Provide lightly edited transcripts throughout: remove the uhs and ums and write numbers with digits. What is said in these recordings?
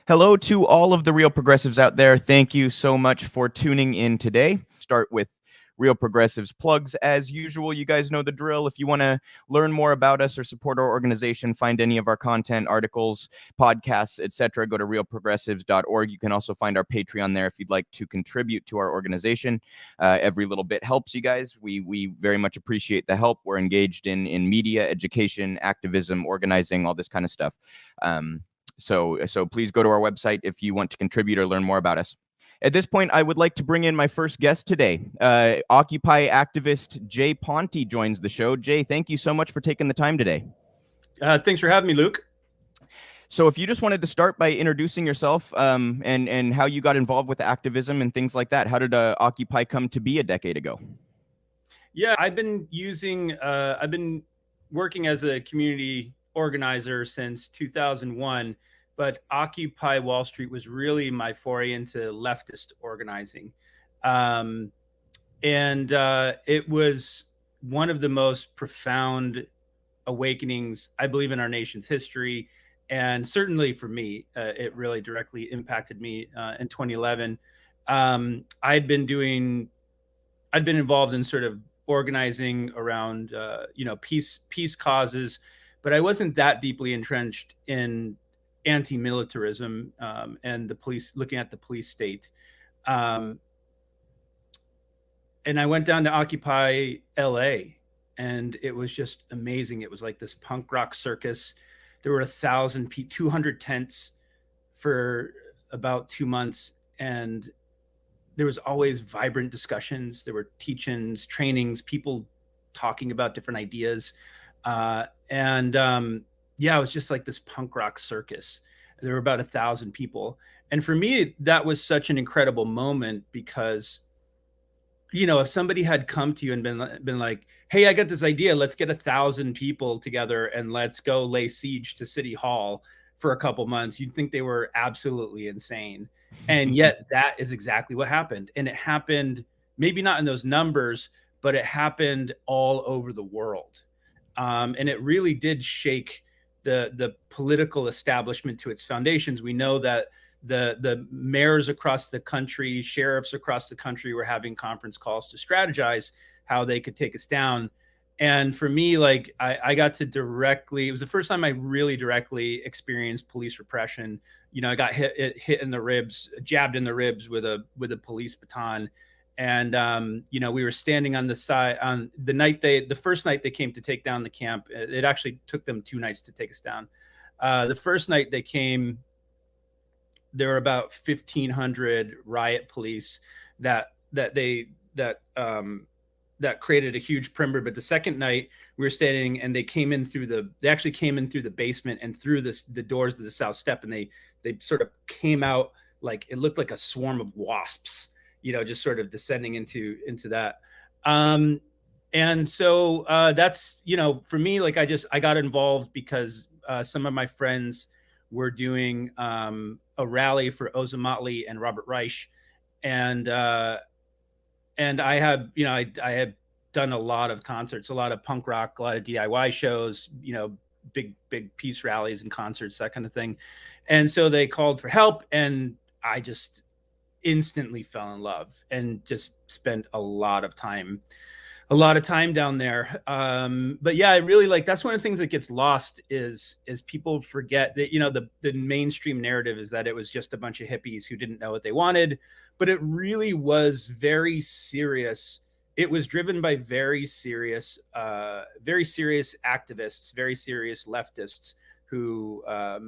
Hello to all of the real progressives out there. Thank you so much for tuning in today. Start with Real Progressives plugs as usual. You guys know the drill. If you want to learn more about us or support our organization, find any of our content, articles, podcasts, etc., go to realprogressives.org. You can also find our Patreon there if you'd like to contribute to our organization. Every little bit helps, you guys. We very much appreciate the help. We're engaged in media, education, activism, organizing, all this kind of stuff. So please go to our website if you want to contribute or learn more about us. At this point, I would like to bring in my first guest today. Occupy activist Jay Ponti joins the show. Jay, thank you so much for taking the time today. Thanks for having me, Luke. So if you just wanted to start by introducing yourself and how you got involved with activism and things like that. How did Occupy come to be a decade ago? Yeah, I've been working as a community organizer since 2001. But Occupy Wall Street was really my foray into leftist organizing. It was one of the most profound awakenings, I believe, in our nation's history. And certainly for me, it really directly impacted me in 2011. I'd been involved in sort of organizing around, peace causes, but I wasn't that deeply entrenched in anti-militarism and the police, looking at the police state. And I went down to Occupy LA, and it was just amazing. It was like this punk rock circus. There were 200 tents for about 2 months, and there was always vibrant discussions. There were teach-ins, trainings, people talking about different ideas. Yeah, it was just like this punk rock circus. There were about 1,000 people. And for me, that was such an incredible moment because, if somebody had come to you and been like, hey, I got this idea, let's get 1,000 people together and let's go lay siege to City Hall for a couple months, you'd think they were absolutely insane. And yet that is exactly what happened. And it happened, maybe not in those numbers, but it happened all over the world. And it really did shake the political establishment to its foundations. We know that the mayors across the country, sheriffs across the country were having conference calls to strategize how they could take us down. And for me, like I got to it was the first time I really directly experienced police repression. I got hit in the ribs, jabbed in the ribs with a police baton. And, we were standing on the side on the first night they came to take down the camp. It actually took them 2 nights to take us down. The first night they came, there were about 1,500 riot police that created a huge perimeter. But the second night we were standing, and they actually came in through the basement and through the doors of the south step. And they sort of came out like, it looked like a swarm of wasps, just sort of descending into that. And so that's, for me, like I got involved because some of my friends were doing a rally for Oza Motley and Robert Reich. And I have, I had done a lot of concerts, a lot of punk rock, a lot of DIY shows, big peace rallies and concerts, that kind of thing. And so they called for help, and I just instantly fell in love and just spent a lot of time down there. But yeah, I really that's one of the things that gets lost is people forget that, the mainstream narrative is that it was just a bunch of hippies who didn't know what they wanted, but it really was very serious. It was driven by very serious activists, very serious leftists who, I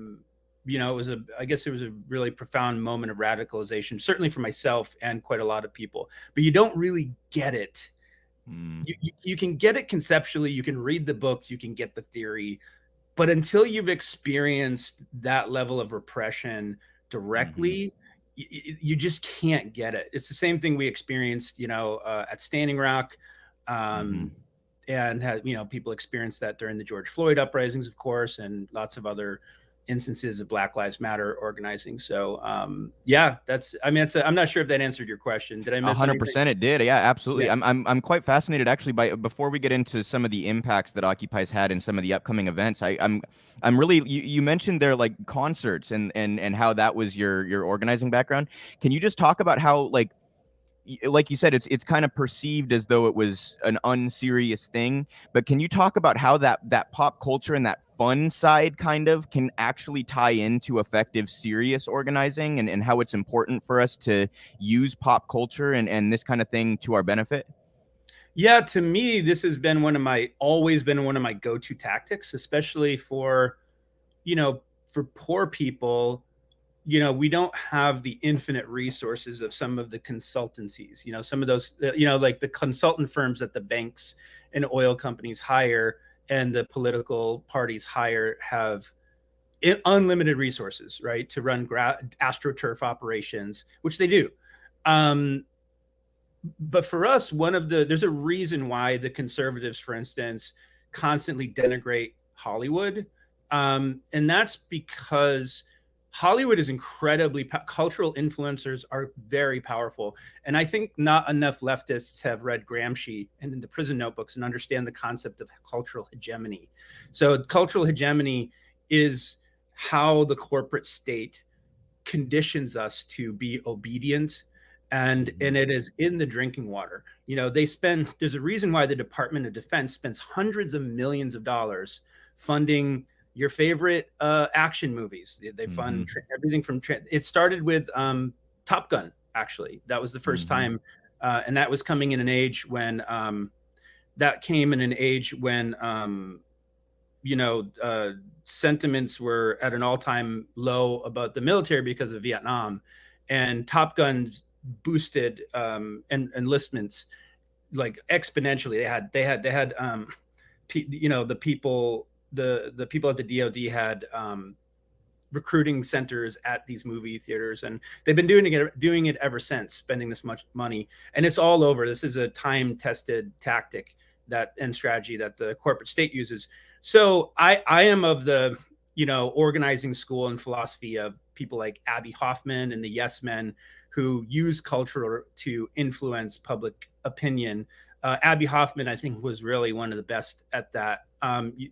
guess it was a really profound moment of radicalization, certainly for myself and quite a lot of people. But you don't really get it. You can get it conceptually. You can read the books. You can get the theory. But until you've experienced that level of repression directly, you just can't get it. It's the same thing we experienced, at Standing Rock. And had, people experienced that during the George Floyd uprisings, of course, and lots of other instances of Black Lives Matter organizing. So yeah, I'm not sure if that answered your question. Did I miss 100% it did. Yeah, absolutely. Yeah. I'm quite fascinated actually by, before we get into some of the impacts that Occupy's had in some of the upcoming events. I'm really, you mentioned there like concerts and how that was your organizing background. Can you just talk about how like you said, it's kind of perceived as though it was an unserious thing, but can you talk about how that pop culture and that fun side kind of can actually tie into effective serious organizing, and how it's important for us to use pop culture and this kind of thing to our benefit? Yeah, to me, this has been always been one of my go-to tactics, especially for, for poor people. We don't have the infinite resources of some of the consultancies, some of those, like the consultant firms that the banks and oil companies hire and the political parties hire have unlimited resources, right, to run astroturf operations, which they do. But for us, there's a reason why the conservatives, for instance, constantly denigrate Hollywood. And that's because Hollywood is incredibly cultural influencers are very powerful. And I think not enough leftists have read Gramsci and in the prison notebooks and understand the concept of cultural hegemony. So cultural hegemony is how the corporate state conditions us to be obedient, and it is in the drinking water. There's a reason why the Department of Defense spends hundreds of millions of dollars funding your favorite action movies. They fund everything from it started with Top Gun, actually. That was the first time, and that was coming in an age when sentiments were at an all-time low about the military because of Vietnam, and Top Gun boosted enlistments like exponentially. They had the people at the DoD had recruiting centers at these movie theaters, and they've been doing it ever since, spending this much money, and it's all over. This is a time-tested tactic and strategy that the corporate state uses. So I am of the organizing school and philosophy of people like Abby Hoffman and the Yes Men, who use culture to influence public opinion. Abby Hoffman, I think, was really one of the best at that,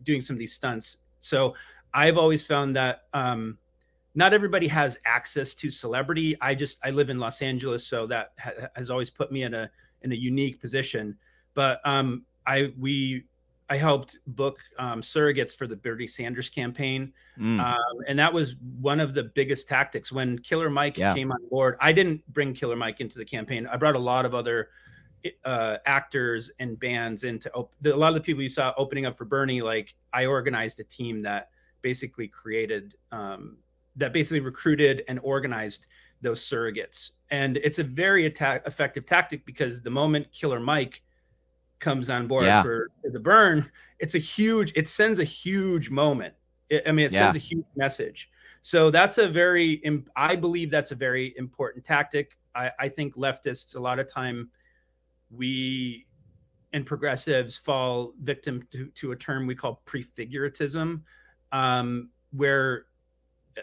doing some of these stunts. So I've always found that not everybody has access to celebrity. I live in Los Angeles, so that has always put me in a unique position. But I helped book surrogates for the Bernie Sanders campaign. And that was one of the biggest tactics. When Killer Mike came on board, I didn't bring Killer Mike into the campaign. I brought a lot of other actors and bands into a lot of the people you saw opening up for Bernie. Like, I organized a team that basically recruited and organized those surrogates. And it's a very effective tactic, because the moment Killer Mike comes on board for the burn, it sends a huge moment. It sends a huge message. So I believe that's a very important tactic. I think leftists, a lot of time, and progressives fall victim to a term we call prefiguratism, where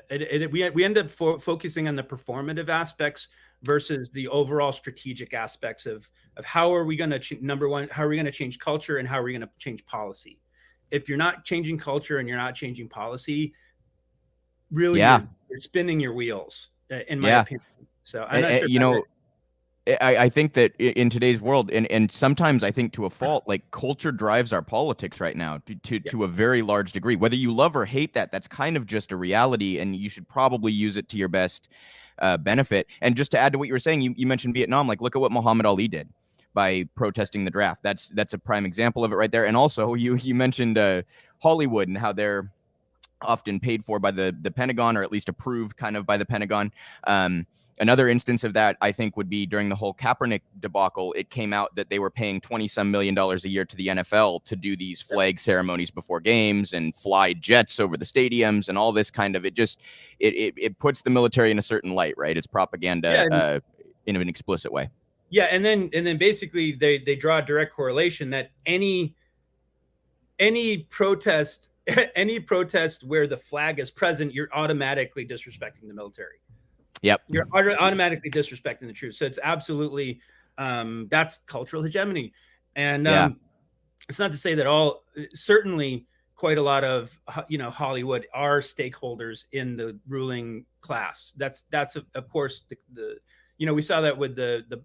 we end up focusing on the performative aspects versus the overall strategic aspects of how are we going to number one, how are we going to change culture, and how are we going to change policy? If you're not changing culture and you're not changing policy, really, you're spinning your wheels, in my opinion. So I'm not sure I think that in today's world, and sometimes I think to a fault, like, culture drives our politics right now to a very large degree. Whether you love or hate that, that's kind of just a reality, and you should probably use it to your best benefit. And just to add to what you were saying, you mentioned Vietnam. Like, look at what Muhammad Ali did by protesting the draft. That's a prime example of it right there. And also, you mentioned Hollywood and how they're often paid for by the Pentagon, or at least approved kind of by the Pentagon. Another instance of that, I think, would be during the whole Kaepernick debacle. It came out that they were paying $20-some million a year to the NFL to do these flag ceremonies before games and fly jets over the stadiums and all this kind of. It puts the military in a certain light, right? It's propaganda in an explicit way. Yeah, and then basically they draw a direct correlation that any protest any protest where the flag is present, you're automatically disrespecting the military. Yep. You're automatically disrespecting the troops. So it's absolutely, that's cultural hegemony. And it's not to say that certainly quite a lot of, Hollywood are stakeholders in the ruling class. That's of course the we saw that with the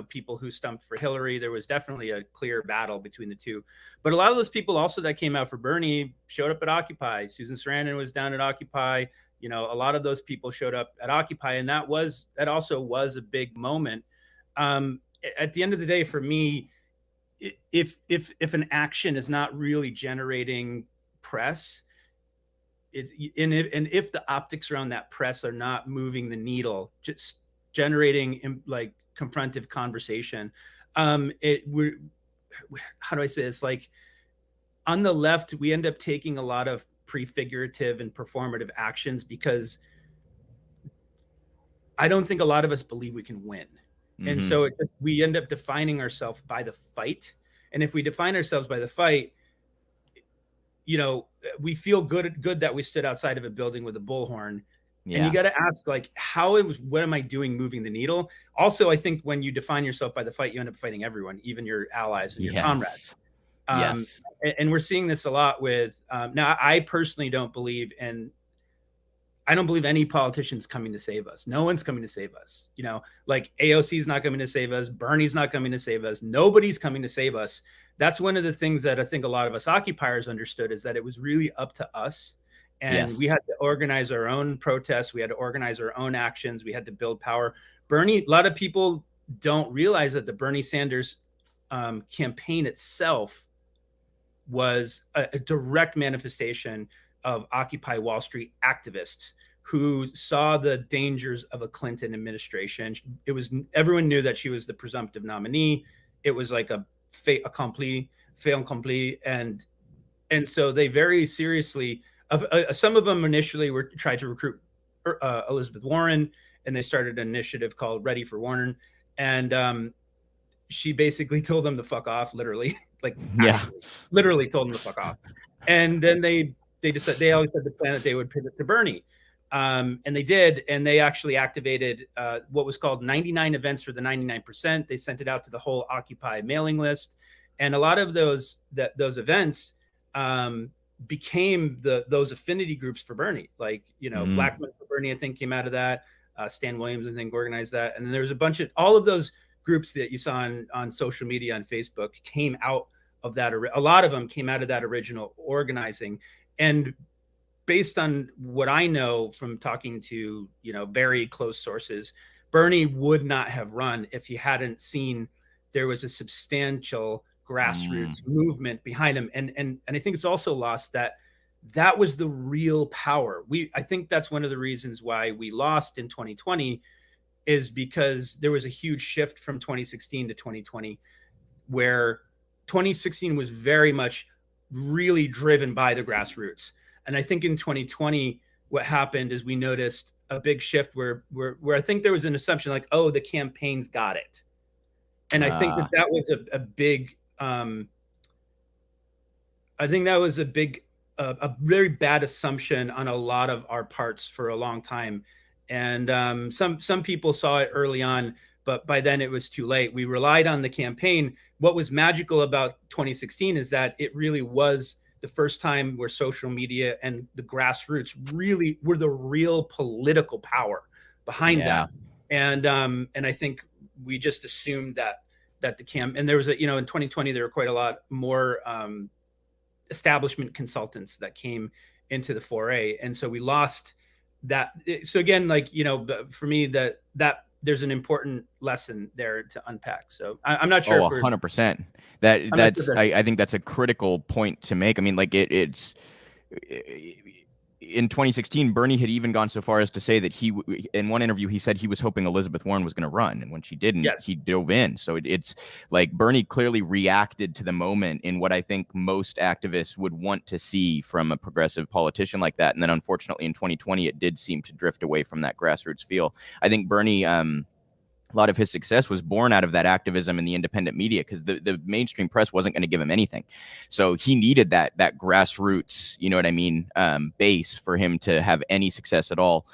people who stumped for Hillary. There was definitely a clear battle between the two. But a lot of those people also that came out for Bernie showed up at Occupy. Susan Sarandon was down at Occupy. A lot of those people showed up at Occupy, and that also was a big moment. At the end of the day, for me, if an action is not really generating press, and if the optics around that press are not moving the needle, just generating like confrontive conversation, how do I say this? Like on the left, we end up taking a lot of prefigurative and performative actions because I don't think a lot of us believe we can win. Mm-hmm. And so we end up defining ourselves by the fight. And if we define ourselves by the fight, we feel good that we stood outside of a building with a bullhorn. Yeah. And you got to ask, like, what am I doing moving the needle? Also, I think when you define yourself by the fight, you end up fighting everyone, even your allies and your comrades. Yes. And we're seeing this a lot with, now I personally don't believe any politician's coming to save us. No one's coming to save us. Like AOC is not coming to save us. Bernie's not coming to save us. Nobody's coming to save us. That's one of the things that I think a lot of us occupiers understood, is that it was really up to us. And we had to organize our own protests. We had to organize our own actions. We had to build power. A lot of people don't realize that the Bernie Sanders campaign itself was a direct manifestation of Occupy Wall Street activists who saw the dangers of a Clinton administration. Everyone knew that she was the presumptive nominee. It was like a fait accompli, and so they very seriously. Some of them initially tried to recruit Elizabeth Warren, and they started an initiative called Ready for Warren, and she basically told them to fuck off, literally, literally told them to fuck off. And then they decided, they always had the plan that they would pivot to Bernie, and they did, and they actually activated what was called 99 events for the 99%. They sent it out to the whole Occupy mailing list, and a lot of those events became those affinity groups for Bernie, like Black Men for Bernie, I think, came out of that. Stan Williams, I think, organized that, and then there was a bunch of all of those groups that you saw on social media, on Facebook, came out of that. A lot of them came out of that original organizing. And based on what I know from talking to very close sources, Bernie would not have run if he hadn't seen there was a substantial grassroots movement behind him. And I think it's also lost that was the real power. I think that's one of the reasons why we lost in 2020, is because there was a huge shift from 2016 to 2020, where 2016 was very much really driven by the grassroots. And I think in 2020, what happened is we noticed a big shift where I think there was an assumption like, oh, the campaigns got it. And I think that was a big, I think that was a very bad assumption on a lot of our parts for a long time. And some people saw it early on, but by then it was too late. We relied on the campaign. What was magical about 2016 is that it really was the first time where social media and the grassroots really were the real political power behind that. And I think we just assumed that the and there was in 2020, there were quite a lot more establishment consultants that came into the foray. And so we lost that. So again, for me, that there's an important lesson there to unpack. So I'm not sure. 100%. I think that's a critical point to make. I mean, it's in 2016, Bernie had even gone so far as to say that in one interview, he said he was hoping Elizabeth Warren was going to run. And when she didn't, he dove in. So it's like Bernie clearly reacted to the moment in what I think most activists would want to see from a progressive politician like that. And then unfortunately in 2020, it did seem to drift away from that grassroots feel. I think Bernie, a lot of his success was born out of that activism in the independent media, because the mainstream press wasn't going to give him anything. So he needed that grassroots, you know what I mean, base for him to have any success at all.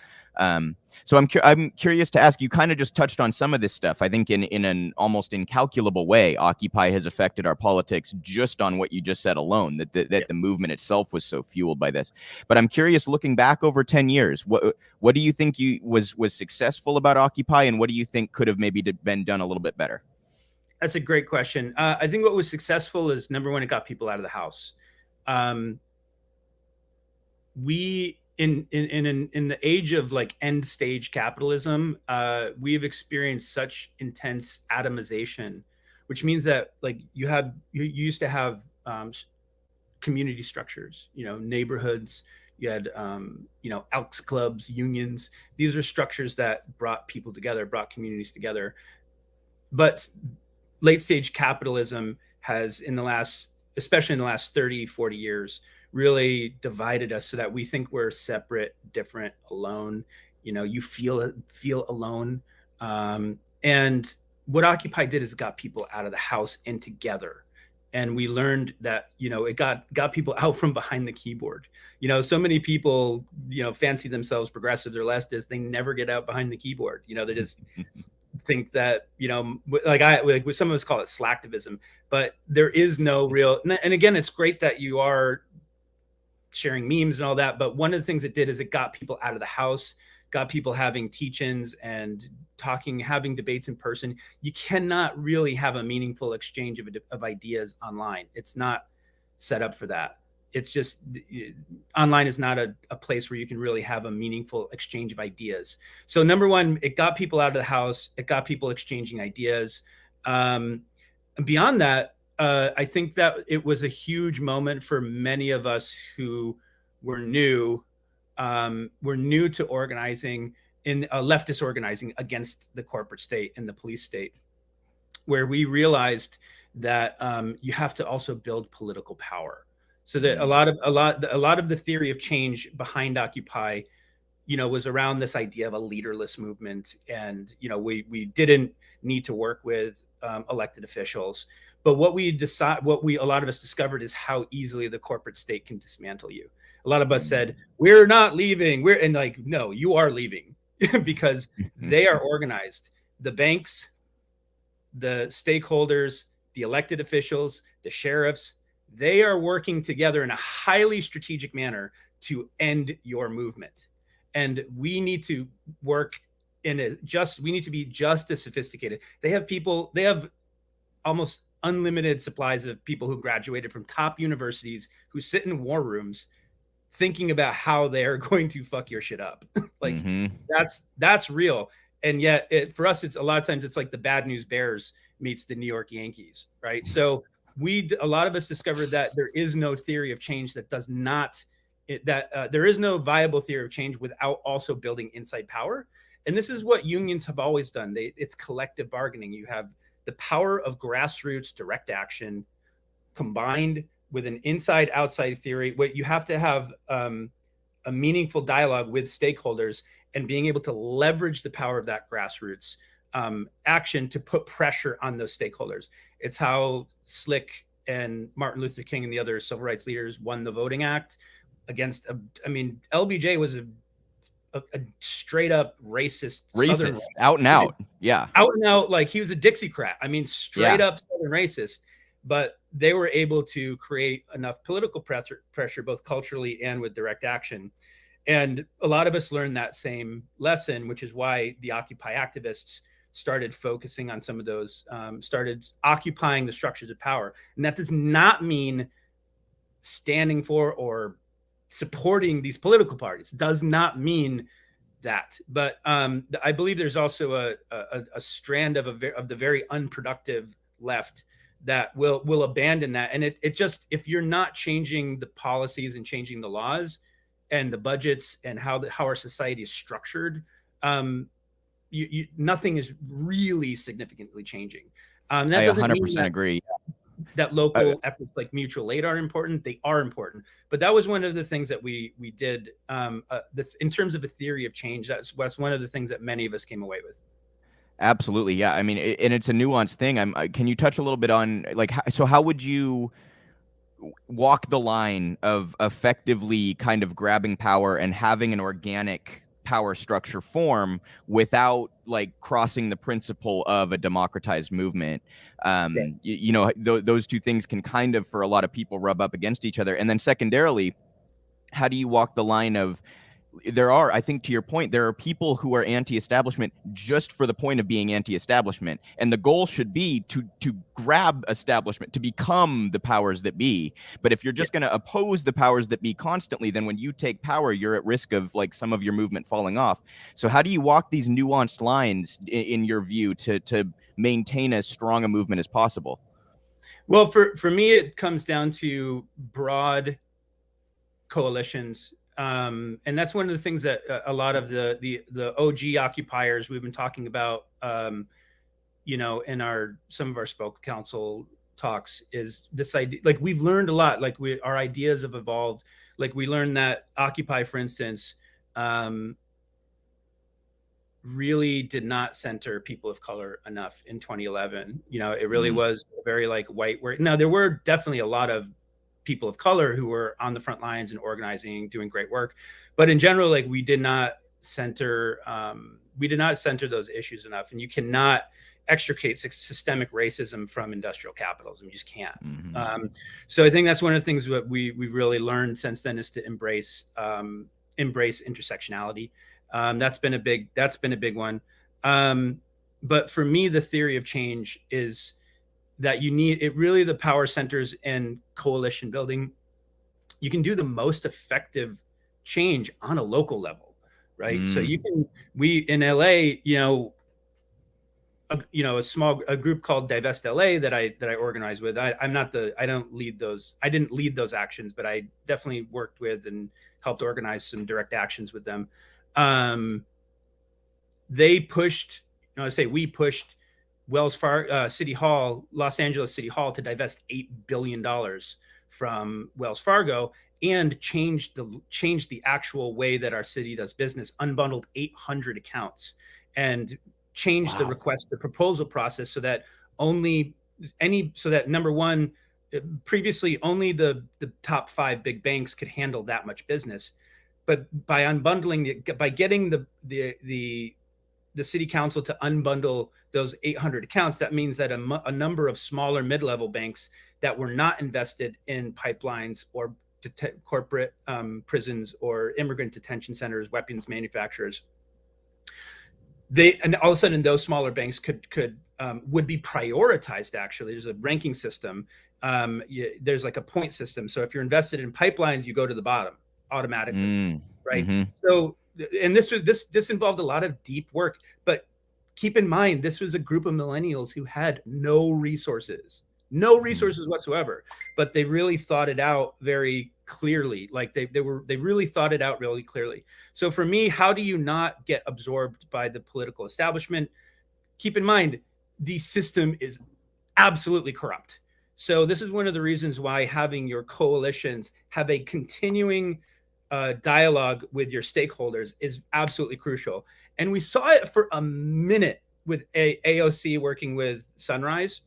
So I'm curious to ask, you kind of just touched on some of this stuff. I think in an almost incalculable way, Occupy has affected our politics just on what you just said alone, that the movement itself was so fueled by this. But I'm curious, looking back over 10 years, what do you think was successful about Occupy, and what do you think could have maybe been done a little bit better? That's a great question. I think what was successful is, number one, it got people out of the house. We in the age of like end stage capitalism, we have experienced such intense atomization, which means that like you used to have community structures, neighborhoods. You had, Elks clubs, unions. These are structures that brought people together, brought communities together. But late stage capitalism has, especially in the last 30, 40 years, really divided us so that we think we're separate, different, alone. You feel alone. And what Occupy did is it got people out of the house and together. And we learned that, it got people out from behind the keyboard. So many people, fancy themselves progressives or leftists. They never get out behind the keyboard. They just think that, like some of us call it slacktivism, but there is no real, and again, it's great that you are sharing memes and all that. But one of the things it did is it got people out of the house, got people having teach-ins and having debates in person. You cannot really have a meaningful exchange of ideas online. It's not set up for that. It's just, online is not a place where you can really have a meaningful exchange of ideas. So number one, it got people out of the house. It got people exchanging ideas. Beyond that, I think that it was a huge moment for many of us who were new to organizing, in leftist organizing against the corporate state and the police state, where we realized that you have to also build political power. So that a lot of the theory of change behind Occupy, was around this idea of a leaderless movement, and we didn't need to work with elected officials. But what a lot of us discovered is how easily the corporate state can dismantle you. A lot of us said, we're not leaving. And like, no, you are leaving because they are organized. The banks, the stakeholders, the elected officials, the sheriffs, they are working together in a highly strategic manner to end your movement. And we need to work we need to be just as sophisticated. They have almost unlimited supplies of people who graduated from top universities who sit in war rooms thinking about how they're going to fuck your shit up. Like that's real. And yet for us, it's a lot of times it's like the Bad News Bears meets the New York Yankees. Right. So a lot of us discovered that there is no theory of change that does not, there is no viable theory of change without also building inside power. And this is what unions have always done. It's collective bargaining. You have the power of grassroots direct action combined with an inside outside theory. What you have to have a meaningful dialogue with stakeholders and being able to leverage the power of that grassroots action to put pressure on those stakeholders. It's how Slick and Martin Luther King and the other civil rights leaders won the Voting Act against, LBJ was a straight up racist out and out. Yeah. Out and out. Like he was a Dixiecrat. Straight up Southern racist, but they were able to create enough political pressure, both culturally and with direct action. And a lot of us learned that same lesson, which is why the Occupy activists started focusing on some of those, started occupying the structures of power. And that does not mean standing for or supporting these political parties. It does not mean that. But I believe there's also a strand of the very unproductive left that will abandon that. And it just, if you're not changing the policies and changing the laws and the budgets and how our society is structured, nothing is really significantly changing. That I doesn't 100% agree. That local efforts like mutual aid are important. They are important. But that was one of the things that we did in terms of a theory of change. That's one of the things that many of us came away with. Absolutely. Yeah. I mean, and it's a nuanced thing. Can you touch a little bit on like, so how would you walk the line of effectively kind of grabbing power and having an organic power structure form without like crossing the principle of a democratized movement? Those two things can kind of, for a lot of people, rub up against each other. And then secondarily, how do you walk the line of, I think to your point, there are people who are anti-establishment just for the point of being anti-establishment, and the goal should be to grab establishment, to become the powers that be. But if you're just going to oppose the powers that be constantly, then when you take power, you're at risk of like some of your movement falling off. So how do you walk these nuanced lines in your view to maintain as strong a movement as possible? Well, for me, it comes down to broad coalitions. And that's one of the things that a lot of the OG occupiers we've been talking about, in some of our spoke council talks, is this idea. Like, we've learned a lot. Like, our ideas have evolved. Like, we learned that Occupy, for instance, really did not center people of color enough in 2011. It really was very like white. Now, there were definitely a lot of people of color who were on the front lines and organizing, doing great work, but in general, like, we did not center those issues enough. And you cannot extricate systemic racism from industrial capitalism. You just can't. So I think that's one of the things that we've really learned since then, is to embrace intersectionality. That's been a big one. But for me, the theory of change is that the power centers and coalition building. You can do the most effective change on a local level, right? So we in LA, a group called Divest LA that I organize with. I didn't lead those actions, but I definitely worked with and helped organize some direct actions with them. We pushed Wells Fargo Los Angeles City Hall to divest $8 billion from Wells Fargo and changed the actual way that our city does business, unbundled 800 accounts, and changed the request for proposal process so that number one, previously only the top 5 big banks could handle that much business. But by unbundling, by getting the city council to unbundle those 800 accounts, that means that a number of smaller mid-level banks that were not invested in pipelines or corporate prisons or immigrant detention centers, weapons manufacturers, and all of a sudden those smaller banks would be prioritized. Actually, there's a ranking system. There's like a point system. So if you're invested in pipelines, you go to the bottom automatically, right? So, and this involved a lot of deep work, but keep in mind, this was a group of millennials who had no resources whatsoever, but they really thought it out very clearly. Like they really thought it out really clearly. So for me, how do you not get absorbed by the political establishment? Keep in mind, the system is absolutely corrupt. So this is one of the reasons why having your coalitions have a continuing dialogue with your stakeholders is absolutely crucial. And we saw it for a minute with AOC working with Sunrise.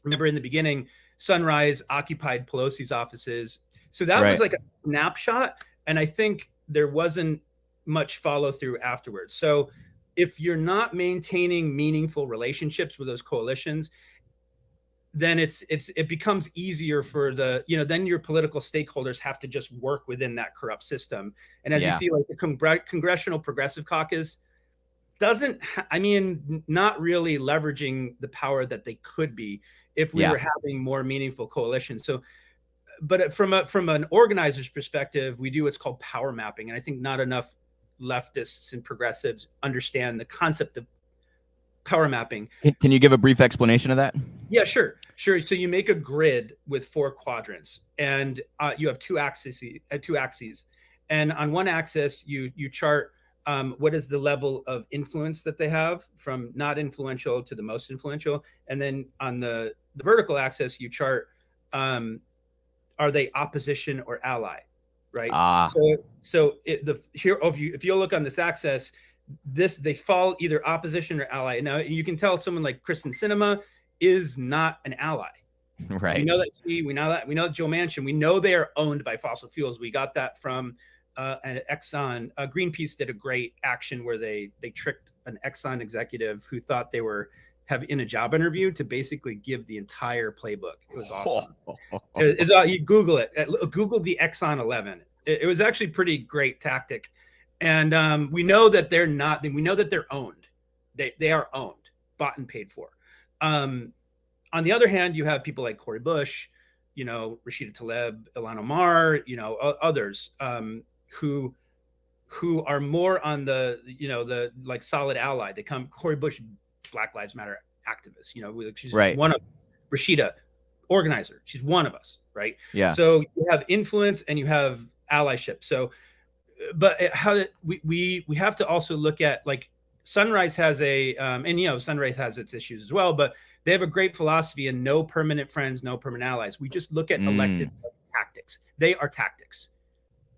Remember, in the beginning, Sunrise occupied Pelosi's offices. So that was like a snapshot. And I think there wasn't much follow through afterwards. So if you're not maintaining meaningful relationships with those coalitions, then it becomes easier for then your political stakeholders have to just work within that corrupt system. And as you see, like the Congressional Progressive Caucus not really leveraging the power that they could be if we were having more meaningful coalitions. So, but from an organizer's perspective, we do what's called power mapping. And I think not enough leftists and progressives understand the concept of power mapping. Can you give a brief explanation of that? Yeah, sure. So you make a grid with 4 quadrants, and you have two axes. And on one axis, you chart what is the level of influence that they have, from not influential to the most influential. And then on the vertical axis, you chart are they opposition or ally, right? So if you look on this axis, they fall either opposition or ally. Now you can tell someone like Kristen Sinema is not an ally. Right. We know that Joe Manchin, we know they are owned by fossil fuels. We got that from an Exxon. Greenpeace did a great action where they tricked an Exxon executive who thought they were in a job interview to basically give the entire playbook. It was awesome. You Google it. Google the Exxon 11. It was actually pretty great tactic. And we know that they're not. We know that they're owned. They are owned, bought and paid for. On the other hand, you have people like Cori Bush, Rashida Tlaib, Ilhan Omar, others who are more on the like solid ally. They come. Cori Bush, Black Lives Matter activist. She's right. one of Rashida, organizer. She's one of us, right? Yeah. So you have influence and you have allyship. So, but we have to also look at, like, Sunrise has Sunrise has its issues as well, but they have a great philosophy and no permanent friends, no permanent allies. We just look at elected tactics. They are tactics,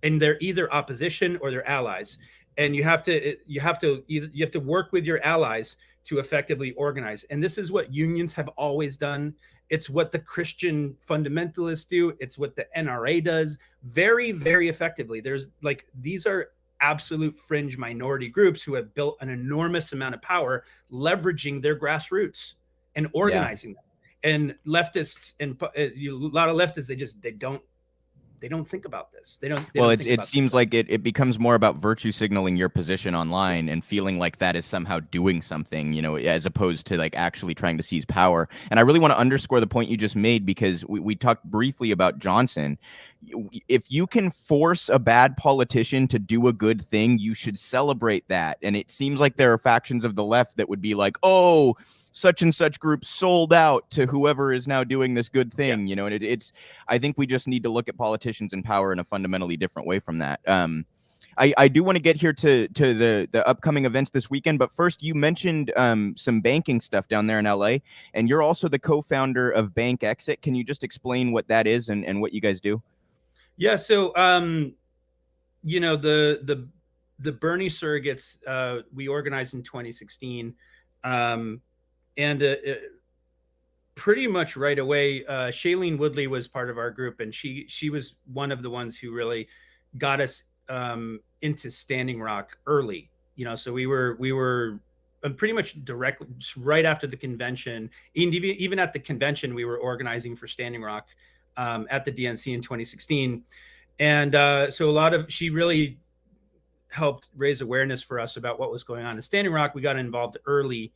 and they're either opposition or they're allies. And you have to work with your allies to effectively organize. And this is what unions have always done. It's what the Christian fundamentalists do. It's what the NRA does very, very effectively. These are absolute fringe minority groups who have built an enormous amount of power, leveraging their grassroots and organizing them. And leftists and a lot of leftists, they don't think about this. It seems like it becomes more about virtue signaling your position online and feeling like that is somehow doing something, as opposed to like actually trying to seize power. And I really want to underscore the point you just made, because we talked briefly about Johnson. If you can force a bad politician to do a good thing, you should celebrate that. And it seems like there are factions of the left that would be like, oh, such and such group sold out to whoever is now doing this good thing, and I think we just need to look at politicians in power in a fundamentally different way from that. I do want to get here to the upcoming events this weekend, but first, you mentioned some banking stuff down there in LA, and you're also the co-founder of Bank Exit. Can you just explain what that is and what you guys do? Yeah, so the Bernie surrogates we organized in 2016. And pretty much right away, Shailene Woodley was part of our group, and she was one of the ones who really got us into Standing Rock early. So we were pretty much directly right after the convention. Even at the convention, we were organizing for Standing Rock at the DNC in 2016, and so she really helped raise awareness for us about what was going on in Standing Rock. We got involved early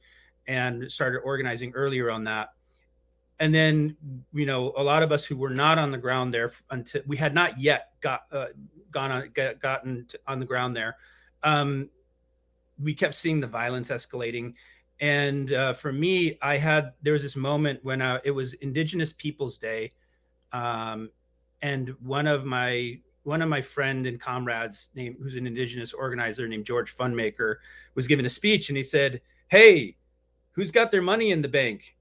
and started organizing earlier on that. And then, a lot of us who were not on the ground there until we had not yet gotten on the ground there. We kept seeing the violence escalating. And for me, there was this moment when it was Indigenous Peoples Day. And one of my friend and comrades who's an Indigenous organizer named George Funmaker was giving a speech, and he said, "Hey, who's got their money in the bank?"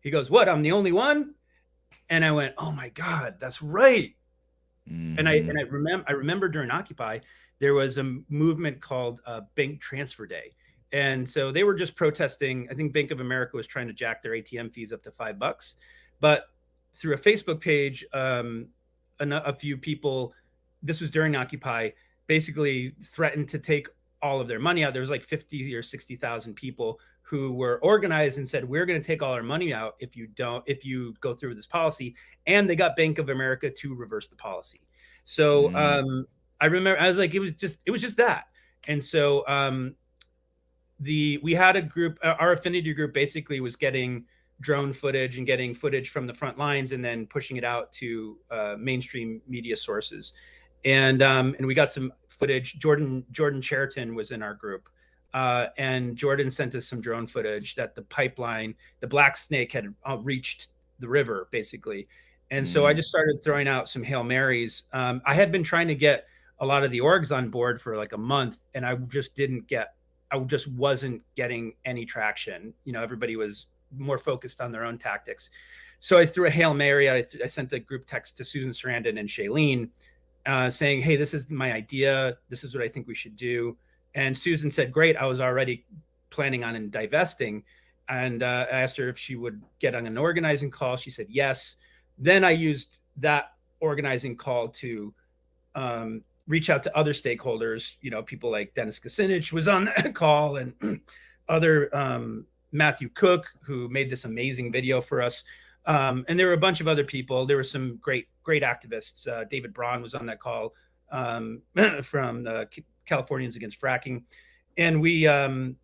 He goes, "What? I'm the only one?" And I went, "Oh my God, that's right." Mm-hmm. And I remember during Occupy, there was a movement called Bank Transfer Day. And so they were just protesting. I think Bank of America was trying to jack their ATM fees up to $5. But through a Facebook page, a few people, this was during Occupy, basically threatened to take all of their money out. There was like 50 or 60,000 people who were organized and said, "We're going to take all our money out if you go through with this policy." And they got Bank of America to reverse the policy. So I remember, I was like, it was just that. And so we had a group, our affinity group basically was getting drone footage and getting footage from the front lines and then pushing it out to mainstream media sources. And we got some footage. Jordan Cheriton was in our group. And Jordan sent us some drone footage that the pipeline, the Black Snake, had reached the river, basically. And so I just started throwing out some Hail Marys. I had been trying to get a lot of the orgs on board for like a month, and I just wasn't getting any traction. Everybody was more focused on their own tactics. So I threw a Hail Mary. I sent a group text to Susan Sarandon and Shailene saying, "Hey, this is my idea. This is what I think we should do." And Susan said, great. I was already planning on divesting. And I asked her if she would get on an organizing call. She said yes. Then I used that organizing call to reach out to other stakeholders, people like Dennis Kucinich was on that call, and other Matthew Cook, who made this amazing video for us. And there were a bunch of other people. There were some great activists. David Braun was on that call from the Californians Against Fracking. And we, so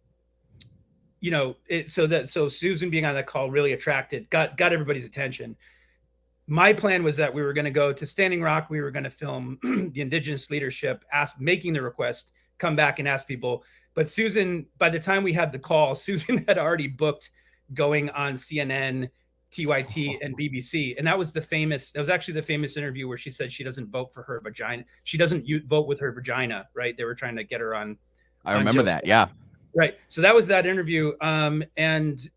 Susan being on that call really got everybody's attention. My plan was that we were going to go to Standing Rock. We were going to film the indigenous leadership making the request, come back and ask people. But Susan, by the time we had the call, Susan had already booked going on CNN, TYT, and BBC. And that was actually the famous interview where she said she doesn't vote for her vagina. She doesn't vote with her vagina, right? They were trying to get her on. I remember that. Yeah. Right. So that was that interview. And,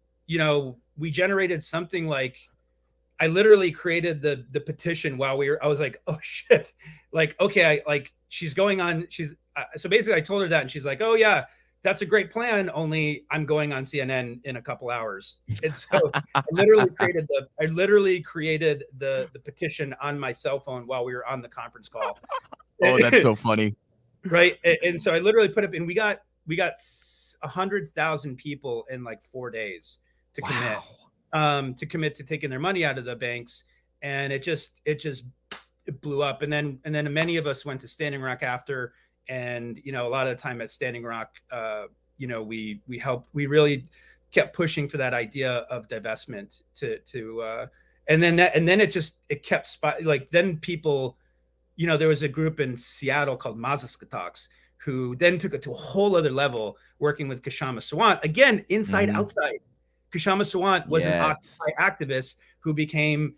we generated something like, I literally created the petition while I was like, oh shit. Like, okay. She's going on. So basically I told her that, and she's like, oh yeah, that's a great plan. Only I'm going on CNN in a couple hours. And so I literally created the petition on my cell phone while we were on the conference call. Oh, that's so funny. Right. And so I literally put up, and we got 100,000 people in like 4 days to commit. To commit to taking their money out of the banks. And it blew up. And then many of us went to Standing Rock after, and, a lot of the time at Standing Rock, we really kept pushing for that idea of divestment and then it kept then people, there was a group in Seattle called Mazaskatoks who then took it to a whole other level, working with Kshama Sawant, again, inside, outside. Kshama Sawant was an Occupy activist who became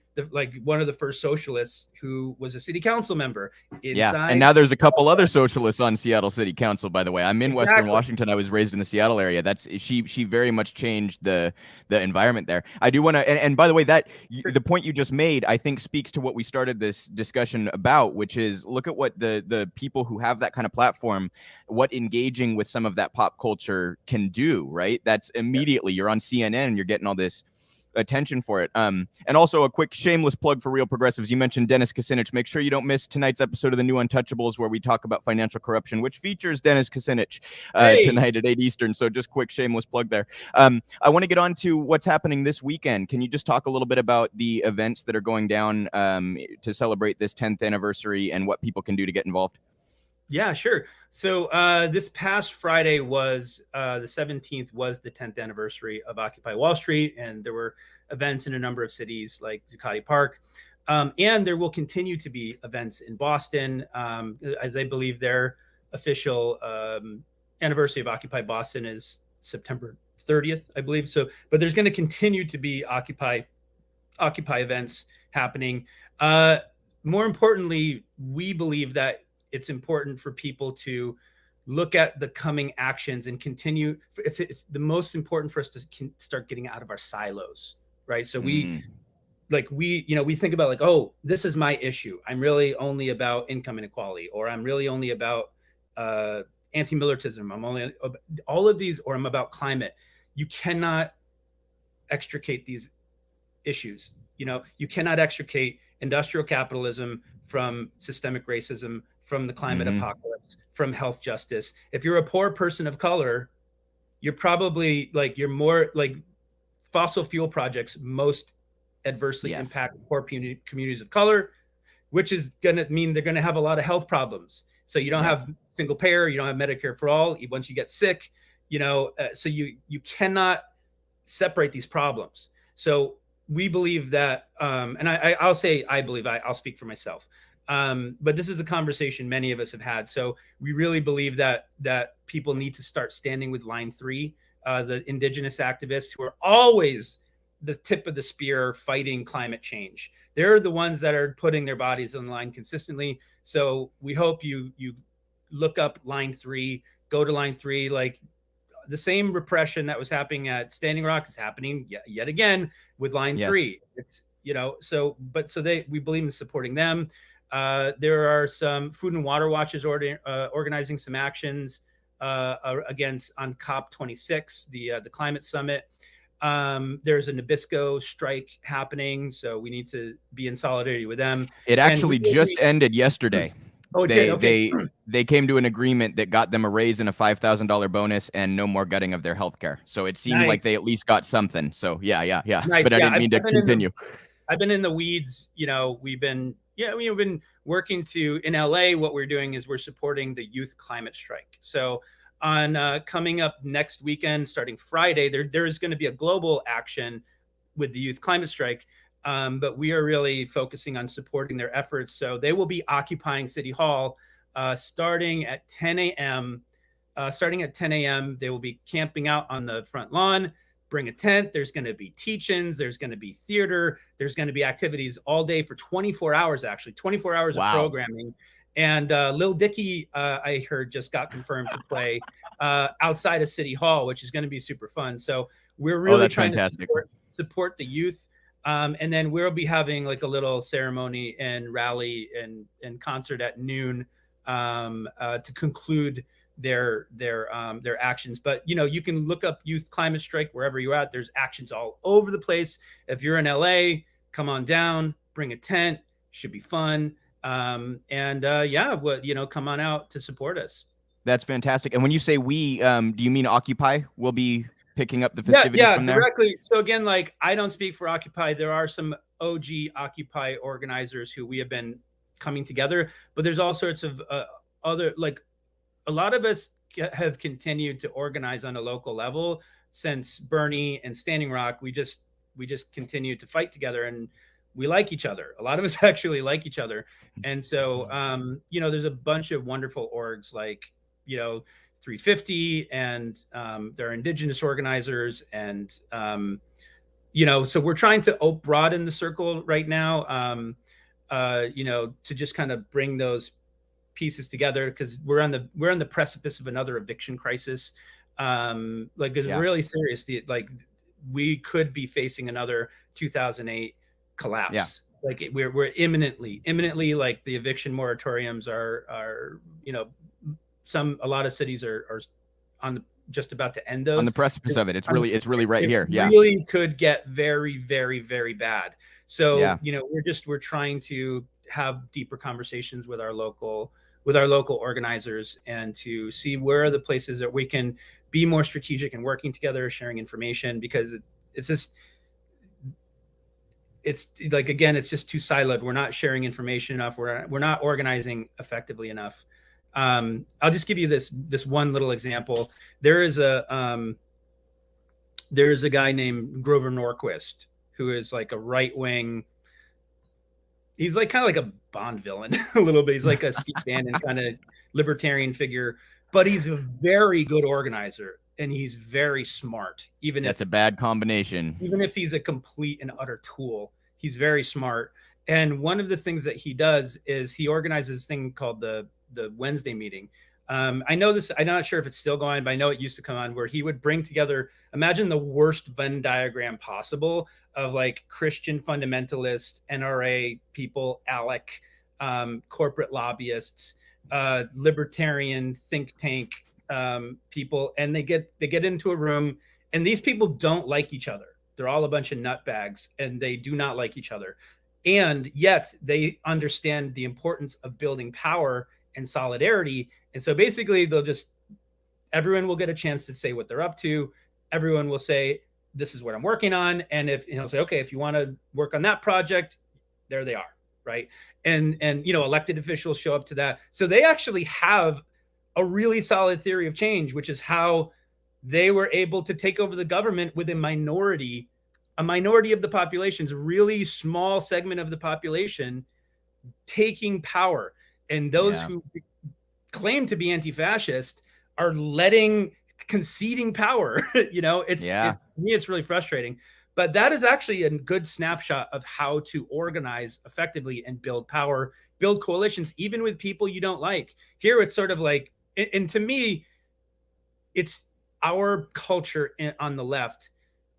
one of the first socialists who was a city council member. And now there's a couple other socialists on Seattle City Council, by the way. I'm in Western Washington. I was raised in the Seattle area. She very much changed the environment there. I do want to, and by the way, the point you just made, I think speaks to what we started this discussion about, which is look at what the people who have that kind of platform, what engaging with some of that pop culture can do, right? That's immediately you're on CNN and you're getting all this attention for it. And also a quick shameless plug for Real Progressives. You mentioned Dennis Kucinich. Make sure you don't miss tonight's episode of the New Untouchables, where we talk about financial corruption, which features Dennis Kucinich tonight at 8 Eastern. So just quick shameless plug there. I want to get on to what's happening this weekend. Can you just talk a little bit about the events that are going down to celebrate this 10th anniversary and what people can do to get involved? Yeah, sure. So this past Friday was the 17th, was the 10th anniversary of Occupy Wall Street. And there were events in a number of cities like Zuccotti Park. And there will continue to be events in Boston, as I believe their official anniversary of Occupy Boston is September 30th, I believe. So, but there's going to continue to be Occupy events happening. More importantly, we believe that it's important for people to look at the coming actions and continue. It's the most important for us to start getting out of our silos, right? So we think about like, oh, this is my issue. I'm really only about income inequality, or I'm really only about anti-militarism. I'm only all of these, or I'm about climate. You cannot extricate these issues. You cannot extricate industrial capitalism from systemic racism, from the climate apocalypse, from health justice. If you're a poor person of color, you're probably you're more like fossil fuel projects most adversely impact poor communities of color, which is going to mean they're going to have a lot of health problems. So you don't have single payer, you don't have Medicare for all. Once you get sick, so you cannot separate these problems. So we believe that, and I'll speak for myself. But this is a conversation many of us have had. So we really believe that people need to start standing with Line 3, the indigenous activists who are always the tip of the spear fighting climate change. They're the ones that are putting their bodies on the line consistently. So we hope you look up Line 3, go to Line 3, like the same repression that was happening at Standing Rock is happening yet again with Line 3. It's, we believe in supporting them. There are some Food and Water Watches organizing some actions. against on COP26, the climate summit. There's a Nabisco strike happening, so we need to be in solidarity with them. It actually just ended yesterday. Oh, it did? Okay. They came to an agreement that got them a raise and a $5,000 bonus and no more gutting of their healthcare. So it seemed like they at least got something. So yeah. Nice. But I didn't mean to continue. I've been in the weeds. We've been working in LA. What we're doing is we're supporting the youth climate strike. So on coming up next weekend, starting Friday, there's going to be a global action with the youth climate strike. But we are really focusing on supporting their efforts. So they will be occupying City Hall starting at 10 a.m. They will be camping out on the front lawn. Bring a tent. There's going to be teach-ins. There's going to be theater. There's going to be activities all day for 24 hours, actually, 24 hours of programming. And Lil Dicky, I heard, just got confirmed to play outside of City Hall, which is going to be super fun. So we're really trying to support the youth. And then we'll be having like a little ceremony and rally and concert at noon to conclude their actions. But you can look up youth climate strike wherever you're at. There's actions all over the place. If you're in LA, come on down, bring a tent, should be fun. Come on out to support us. That's fantastic. And when you say we, do you mean Occupy will be picking up the festivities from there? Directly. So again, I don't speak for Occupy. There are some OG Occupy organizers who we have been coming together, but there's all sorts of other, a lot of us have continued to organize on a local level since Bernie and Standing Rock. We just continue to fight together, and we like each other. A lot of us actually like each other. And so, there's a bunch of wonderful orgs 350 and there are indigenous organizers. And, so we're trying to broaden the circle right now, to just kind of bring those pieces together, because we're on the precipice of another eviction crisis. It's really serious. We could be facing another 2008 collapse. We're imminently, the eviction moratoriums are a lot of cities are just about to end those. On the precipice of it. It's really right here. Yeah. Really could get very, very, very bad. So, we're trying to have deeper conversations with our local organizers and to see where are the places that we can be more strategic and working together, sharing information, because it's just too siloed. We're not sharing information enough. We're not organizing effectively enough. I'll just give you this one little example. There is a guy named Grover Norquist who is like a right-wing. He's kind of like a Bond villain a little bit. He's like a Steve Bannon kind of libertarian figure, but he's a very good organizer and he's very smart. That's a bad combination. Even if he's a complete and utter tool, he's very smart. And one of the things that he does is he organizes this thing called the Wednesday meeting. I know this, I'm not sure if it's still going, but I know it used to come on, where he would bring together, imagine the worst Venn diagram possible of Christian fundamentalists, NRA people, ALEC, corporate lobbyists, libertarian think tank people, and they get into a room, and these people don't like each other. They're all a bunch of nutbags, and they do not like each other. And yet they understand the importance of building power and solidarity. And so basically everyone will get a chance to say what they're up to. Everyone will say, this is what I'm working on. And he'll say, okay, if you want to work on that project, there they are. Right. And elected officials show up to that. So they actually have a really solid theory of change, which is how they were able to take over the government with a minority of the population, a really small segment of the population taking power. And those who claim to be anti-fascist are conceding power. It's really frustrating. But that is actually a good snapshot of how to organize effectively and build power, build coalitions, even with people you don't like. Here, it's sort of and to me, it's our culture on the left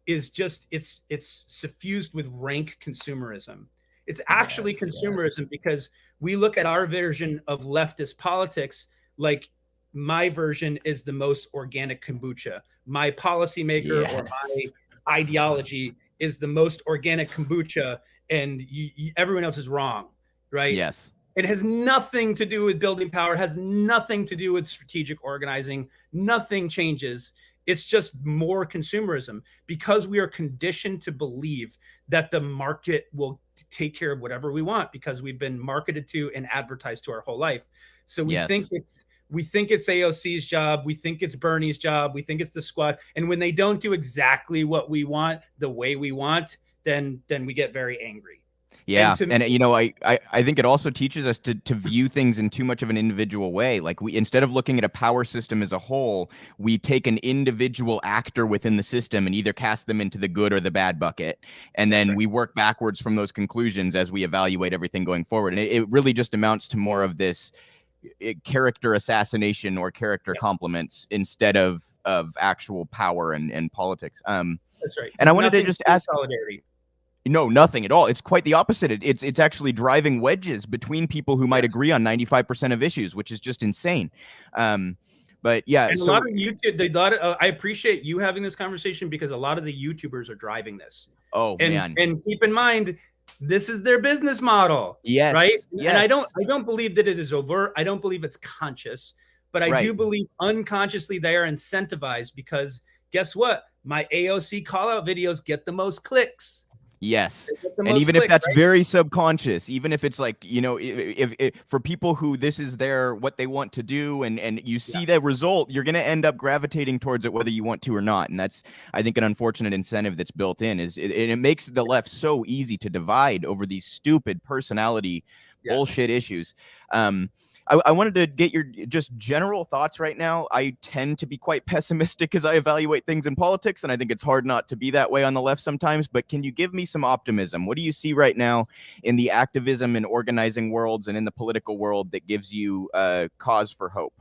is just, it's suffused with rank consumerism. It's actually consumerism because we look at our version of leftist politics like my version is the most organic kombucha. My policymaker or my ideology is the most organic kombucha, and everyone else is wrong, right? Yes. It has nothing to do with building power. It has nothing to do with strategic organizing. Nothing changes. It's just more consumerism, because we are conditioned to believe that the market will take care of whatever we want, because we've been marketed to and advertised to our whole life. So we think it's AOC's job. We think it's Bernie's job. We think it's the squad. And when they don't do exactly what we want, the way we want, then we get very angry. Yeah. And you know, I think it also teaches us to view things in too much of an individual way. Like, we, instead of looking at a power system as a whole, we take an individual actor within the system and either cast them into the good or the bad bucket. And then we work backwards from those conclusions as we evaluate everything going forward. And it really just amounts to more of this character assassination or character compliments instead of actual power and politics. That's right. And I wanted to just ask solidarity. No, nothing at all. It's quite the opposite. It's actually driving wedges between people who might agree on 95% of issues, which is just insane. But yeah, and a lot of YouTube, I appreciate you having this conversation, because a lot of the YouTubers are driving this. Oh, man. And keep in mind, this is their business model. Yes. Right. Yes. And I don't believe that it is overt. I don't believe it's conscious, but I do believe unconsciously they are incentivized, because guess what? My AOC call out videos get the most clicks. Yes. And even if that's very subconscious, even if it's like, you know, if for people who this is what they want to do, and you see the result, you're going to end up gravitating towards it, whether you want to or not. And that's, I think, an unfortunate incentive that's built in, is it makes the left so easy to divide over these stupid personality bullshit issues. I wanted to get your just general thoughts right now. I tend to be quite pessimistic as I evaluate things in politics, and I think it's hard not to be that way on the left sometimes. But can you give me some optimism? What do you see right now in the activism and organizing worlds and in the political world that gives you cause for hope?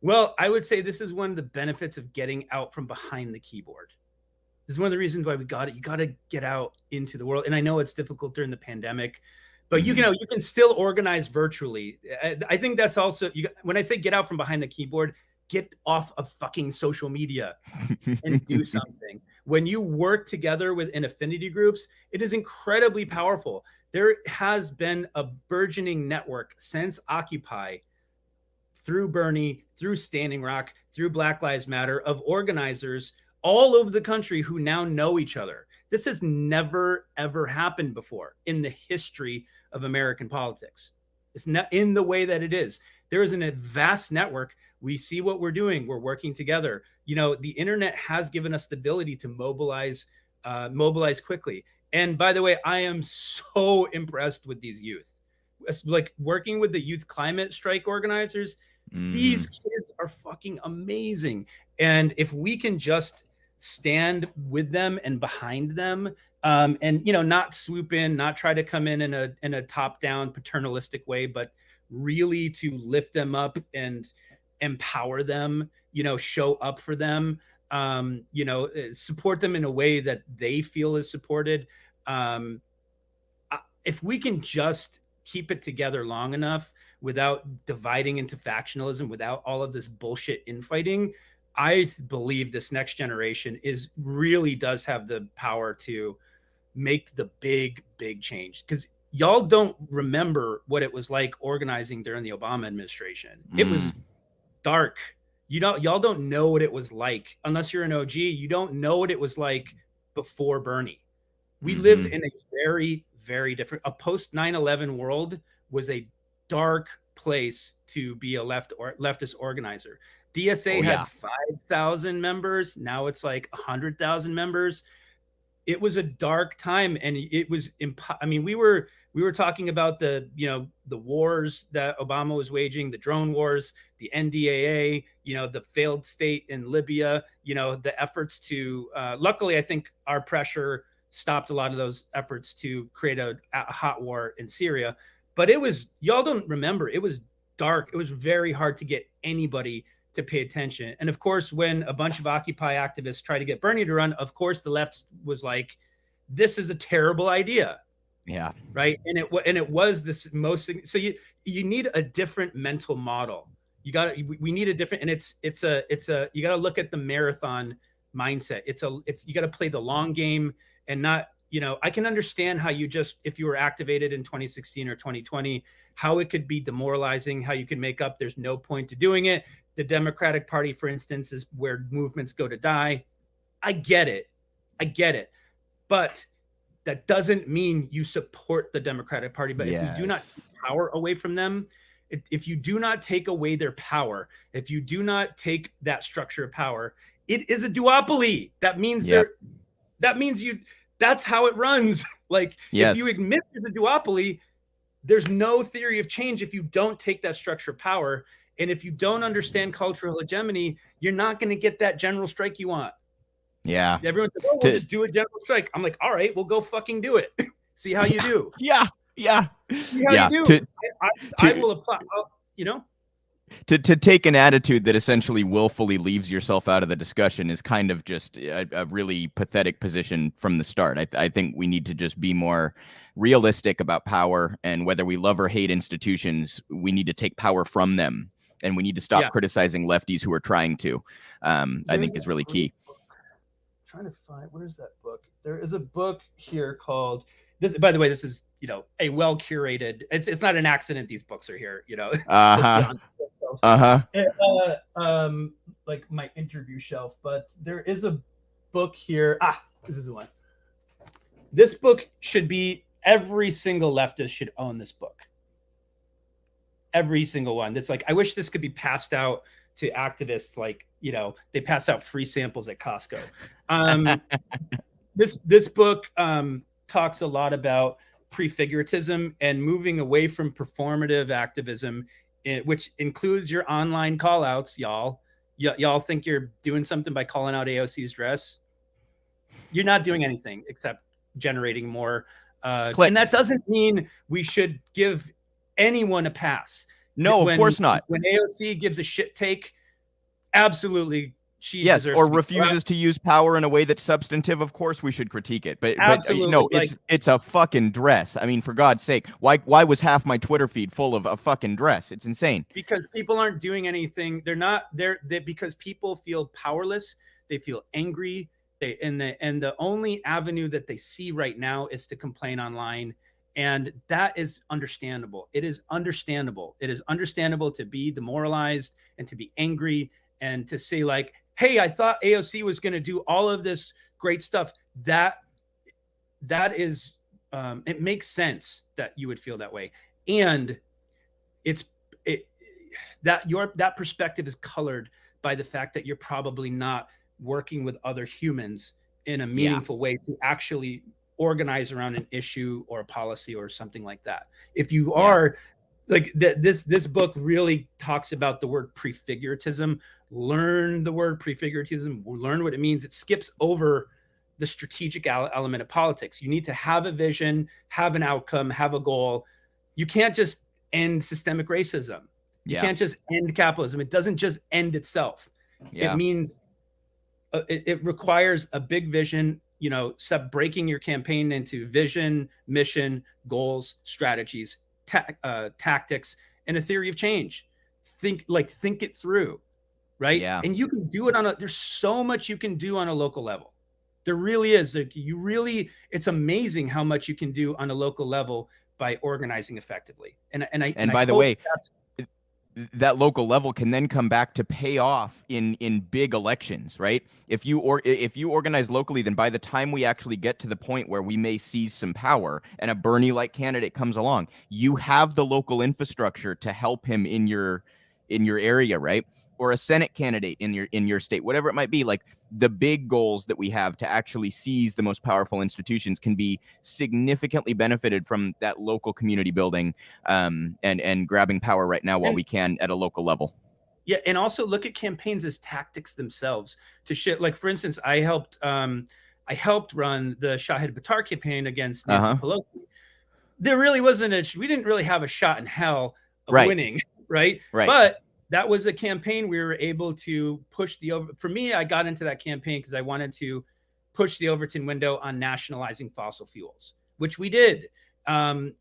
Well, I would say this is one of the benefits of getting out from behind the keyboard. This is one of the reasons why we got it. You got to get out into the world. And I know it's difficult during the pandemic, but you can still organize virtually. I think that's also, when I say get out from behind the keyboard, get off of fucking social media and do something. When you work together within affinity groups, it is incredibly powerful. There has been a burgeoning network since Occupy, through Bernie, through Standing Rock, through Black Lives Matter, of organizers all over the country who now know each other. This has never, ever happened before in the history of American politics. It's not in the way that it is. There is a vast network. We see what we're doing. We're working together. You know, the internet has given us the ability to mobilize quickly. And by the way, I am so impressed with these youth. It's like working with the youth climate strike organizers. These kids are fucking amazing. And if we can just stand with them and behind them, and not swoop in, not try to come in a top-down paternalistic way, but really to lift them up and empower them, show up for them, support them in a way that they feel is supported. If we can just keep it together long enough without dividing into factionalism, without all of this bullshit infighting, I believe this next generation really does have the power to make the big change. Because y'all don't remember what it was like organizing during the Obama administration. It was dark. Y'all don't know what it was like unless you're an OG. You don't know what it was like before Bernie. We lived in a very, very different, a post 9/11 world was a dark place to be a leftist organizer. DSA had 5,000 members. Now it's like 100,000 members. It was a dark time, and it was. We were talking about the wars that Obama was waging, the drone wars, the NDAA, the failed state in Libya, the efforts to. Luckily, I think our pressure stopped a lot of those efforts to create a hot war in Syria. But y'all don't remember. It was dark. It was very hard to get anybody to pay attention. And of course, when a bunch of Occupy activists tried to get Bernie to run, of course, the left was like, this is a terrible idea. Yeah. Right. And it was this so you need a different mental model. we need a different, and it's you got to look at the marathon mindset. You got to play the long game and not, I can understand how if you were activated in 2016 or 2020, how it could be demoralizing, how you can make up, there's no point to doing it. The Democratic Party, for instance, is where movements go to die. I get it. But that doesn't mean you support the Democratic Party. But if you do not take power away from them, if you do not take away their power, if you do not take that structure of power, it is a duopoly. That means that's how it runs. Like, if you admit there's a duopoly, there's no theory of change if you don't take that structure of power. And if you don't understand cultural hegemony, you're not going to get that general strike you want. Yeah. Everyone says, we'll just do a general strike. I'm like, all right, we'll go fucking do it. See how you do. Yeah. See how you do. I will apply, To take an attitude that essentially willfully leaves yourself out of the discussion is kind of just a really pathetic position from the start. I think we need to just be more realistic about power, and whether we love or hate institutions, we need to take power from them, and we need to stop criticizing lefties who are trying to. I think is really key. I'm trying to find, where's that book? There is a book here called this. By the way, this is a well curated. It's not an accident these books are here. Like my interview shelf, but there is a book here. This is the one. This book should be, every single leftist should own this book. Every single one. This, like, I wish this could be passed out to activists, like, they pass out free samples at Costco. This book talks a lot about prefiguratism and moving away from performative activism, which includes your online call outs. Y'all think you're doing something by calling out AOC's dress. You're not doing anything except generating more clicks. And that doesn't mean we should give anyone a pass. No, of course not. When AOC gives a shit take, absolutely, she deserves or refuses to use power in a way that's substantive. Of course, we should critique it. But no, it's a fucking dress. I mean, for God's sake, why was half my Twitter feed full of a fucking dress? It's insane. Because people aren't doing anything. They're not there. Because people feel powerless. They feel angry. And the only avenue that they see right now is to complain online. And that is understandable. It is understandable. It is understandable to be demoralized and to be angry and to say, like, hey, I thought AOC was going to do all of this great stuff. That is, it makes sense that you would feel that way. And that perspective is colored by the fact that you're probably not working with other humans in a meaningful way to actually organize around an issue or a policy or something like that. If you are like this book really talks about the word prefiguratism. Learn the word prefiguratism, learn what it means. It skips over the strategic element of politics. You need to have a vision, have an outcome, have a goal. You can't just end systemic racism. You can't just end capitalism. It doesn't just end itself. It means it requires a big vision. Stop breaking your campaign into vision, mission, goals, strategies, tactics, and a theory of change. Think it through, right? Yeah. And you can do it there's so much you can do on a local level. There really is. It's amazing how much you can do on a local level by organizing effectively. And by the way, that local level can then come back to pay off in big elections, right? If you organize locally, then by the time we actually get to the point where we may seize some power and a Bernie-like candidate comes along, you have the local infrastructure to help him in your area, right? Or a Senate candidate in your state, whatever it might be. Like, the big goals that we have to actually seize the most powerful institutions can be significantly benefited from that local community building, and grabbing power right now while we can at a local level. Yeah, and also look at campaigns as tactics themselves to shit. Like, for instance, I helped run the Shahid Buttar campaign against Nancy Pelosi. There really wasn't we didn't really have a shot in hell of winning, right? But that was a campaign we were able to push for me, I got into that campaign because I wanted to push the Overton window on nationalizing fossil fuels, which we did. And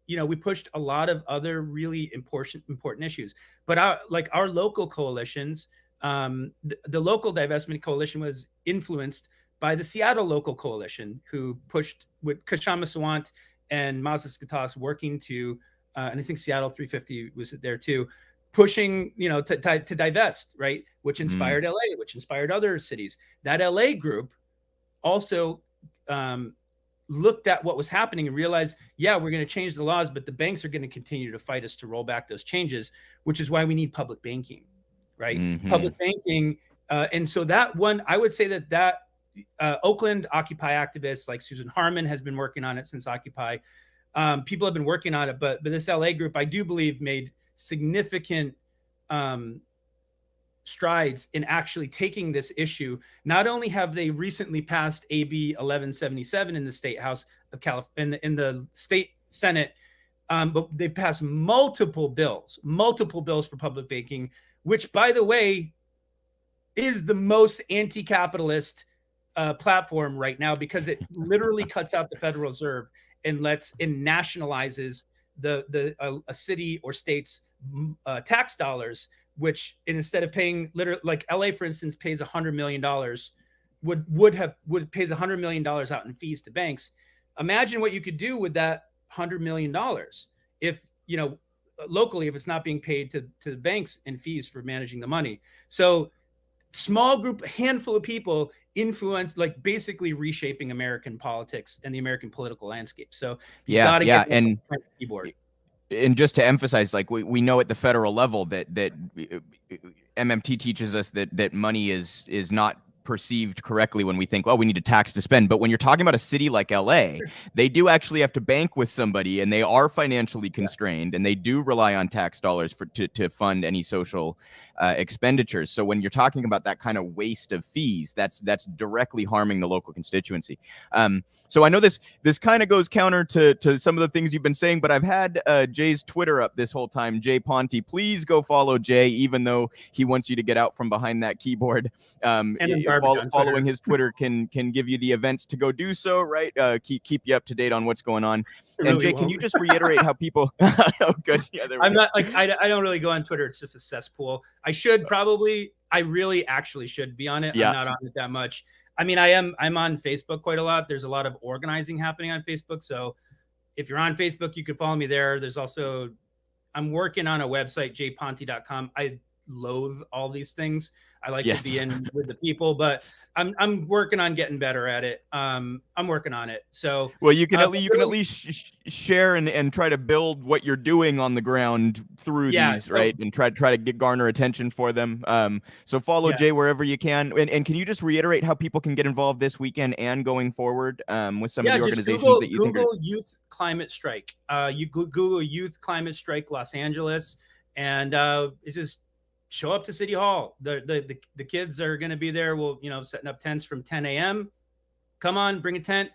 we pushed a lot of other really important issues. But our local coalitions, the local divestment coalition was influenced by the Seattle local coalition, who pushed with Kashama Sawant and Mazda Skatas working to, and I think Seattle 350 was there too, pushing, to divest, right? Which inspired LA, which inspired other cities. That LA group also looked at what was happening and realized, yeah, we're going to change the laws, but the banks are going to continue to fight us to roll back those changes, which is why we need public banking, right? Public banking. And so that one, I would say that Oakland Occupy activists like Susan Harmon has been working on it since Occupy. People have been working on it, but this LA group, I do believe, made significant strides in actually taking this issue. Not only have they recently passed AB 1177 in the State House of California, in the State Senate, but they've passed multiple bills for public banking, which, by the way, is the most anti-capitalist platform right now, because it literally cuts out the Federal Reserve and nationalizes a city or state's tax dollars, which instead of paying, literally, like LA, for instance, pays $100 million, pays $100 million out in fees to banks. Imagine what you could do with that $100 million if, locally, if it's not being paid to the banks in fees for managing the money. So small group, handful of people influence, like, basically reshaping American politics and the American political landscape. So you got to get on the keyboard. And just to emphasize, like, we know at the federal level that MMT teaches us that money is not perceived correctly when we think, well, we need a tax to spend. But when you're talking about a city like LA, they do actually have to bank with somebody, and they are financially constrained, and they do rely on tax dollars to fund any social expenditures. So when you're talking about that kind of waste of fees, that's directly harming the local constituency. So I know this kind of goes counter to some of the things you've been saying, but I've had Jay's Twitter up this whole time, Jay Ponti. Please go follow Jay, even though he wants you to get out from behind that keyboard. Following his Twitter can give you the events to go do so, right? Keep you up to date on what's going on. And Jay, can you just reiterate how people? Oh, good. Yeah, I'm not like I don't really go on Twitter. It's just a cesspool. I really actually should be on it. Yeah. I'm not on it that much. I mean, I'm on Facebook quite a lot. There's a lot of organizing happening on Facebook. So if you're on Facebook, you can follow me there. There's also, I'm working on a website, jponti.com. I loathe all these things. I like to be in with the people, but I'm working on getting better at it. I'm working on it. So, well, you can at least share and try to build what you're doing on the ground through these, right? And try to garner attention for them. So follow Jay wherever you can. And can you just reiterate how people can get involved this weekend and going forward with some of the organizations that you think are... Google Youth Climate Strike. You Google Youth Climate Strike Los Angeles, and it's just show up to City Hall. The kids are going to be there. We'll, setting up tents from 10 a.m. Come on, bring a tent.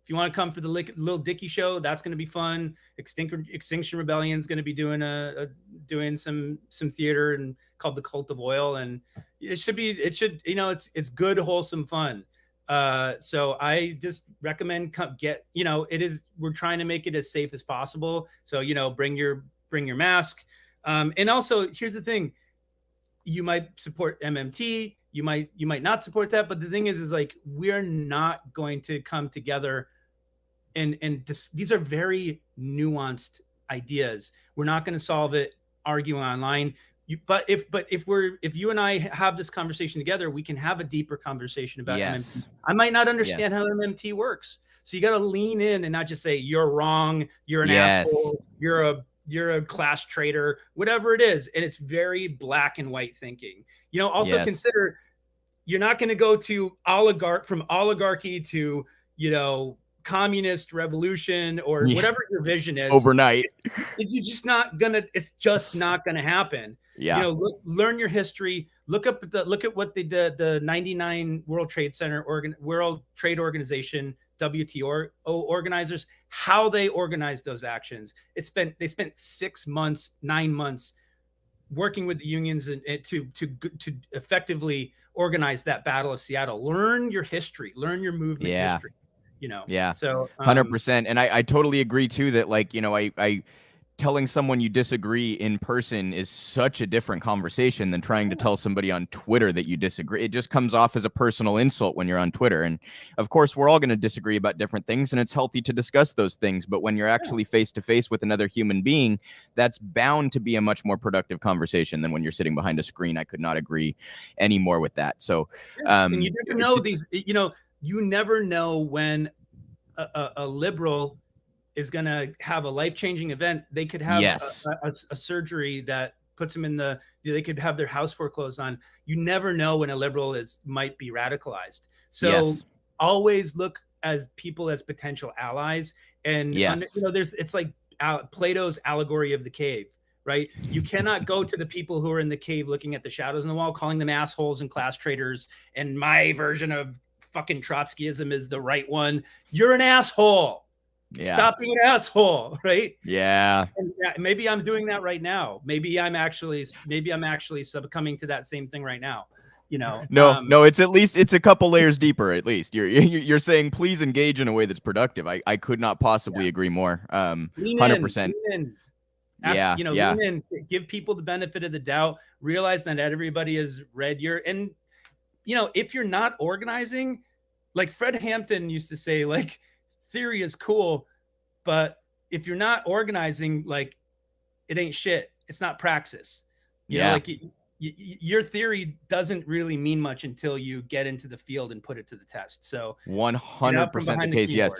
If you want to come for the Little Dicky show, that's going to be fun. Extinction Rebellion is going to be doing some theater and called The Cult of Oil, and it's good, wholesome fun. So I just recommend we're trying to make it as safe as possible. So, bring your mask. And also, here's the thing. You might support MMT, you might not support that, but the thing is like, we're not going to come together and these are very nuanced ideas. We're not going to solve it arguing online. But if you and I have this conversation together, we can have a deeper conversation about MMT. I might not understand how MMT works, so you got to lean in and not just say you're wrong, you're an asshole, you're a class traitor, whatever it is. And it's very black and white thinking. Also consider, you're not going to go to from oligarchy to, communist revolution or whatever your vision is overnight. It's just not going to happen. Learn your history, look at what they did, the 99 World Trade Organization, WTO organizers, how they organized those actions. They spent 9 months working with the unions and to effectively organize that Battle of Seattle. Learn your history, learn your movement history. Yeah. So 100%. And I totally agree too that, like, I telling someone you disagree in person is such a different conversation than trying to tell somebody on Twitter that you disagree. It just comes off as a personal insult when you're on Twitter. And of course, we're all going to disagree about different things, and it's healthy to discuss those things. But when you're actually face to face with another human being, that's bound to be a much more productive conversation than when you're sitting behind a screen. I could not agree any more with that. So, and you never know you never know when a liberal is going to have a life-changing event. They could have a surgery that puts them they could have their house foreclosed on. You never know when a liberal might be radicalized. So always look as people as potential allies. And it's like Plato's allegory of the cave, right? You cannot go to the people who are in the cave looking at the shadows in the wall, calling them assholes and class traitors. And my version of fucking Trotskyism is the right one. You're an asshole. Yeah. Stop being an asshole, right? Yeah. And maybe I'm doing that right now. Maybe I'm actually succumbing to that same thing right now. No, it's a couple layers deeper. At least you're saying please engage in a way that's productive. I could not possibly agree more. 100%. Lean in, give people the benefit of the doubt. Realize that everybody has read if you're not organizing, like Fred Hampton used to say, like, theory is cool, but if you're not organizing, like, it ain't shit. It's not praxis. You know, like your theory doesn't really mean much until you get into the field and put it to the test. So 100% the case. Yes.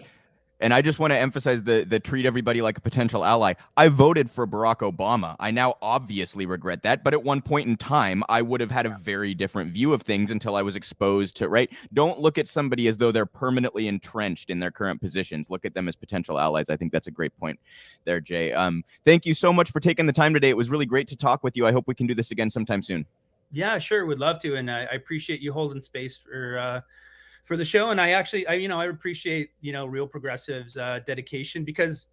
And I just want to emphasize the treat everybody like a potential ally. I voted for Barack Obama. I now obviously regret that. But at one point in time, I would have had a very different view of things until I was exposed to, right? Don't look at somebody as though they're permanently entrenched in their current positions. Look at them as potential allies. I think that's a great point there, Jay. Thank you so much for taking the time today. It was really great to talk with you. I hope we can do this again sometime soon. Yeah, sure. Would love to. And I appreciate you holding space for the show. And I appreciate, Real Progressives dedication, because,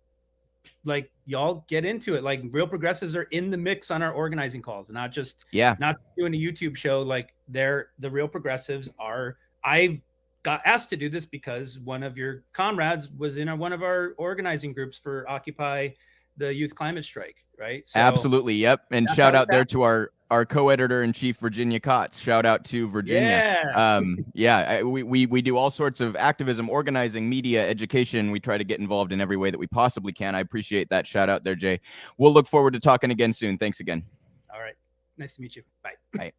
like, y'all get into it. Like, Real Progressives are in the mix on our organizing calls, not just not doing a YouTube show. Like, the Real Progressives are. I got asked to do this because one of your comrades was in one of our organizing groups for Occupy the Youth Climate Strike, right? So, absolutely. Yep. And shout out there to our co-editor-in-chief, Virginia Kotz. Shout out to Virginia. We do all sorts of activism, organizing, media, education. We try to get involved in every way that we possibly can. I appreciate that. Shout out there, Jay. We'll look forward to talking again soon. Thanks again. All right. Nice to meet you. Bye. Bye.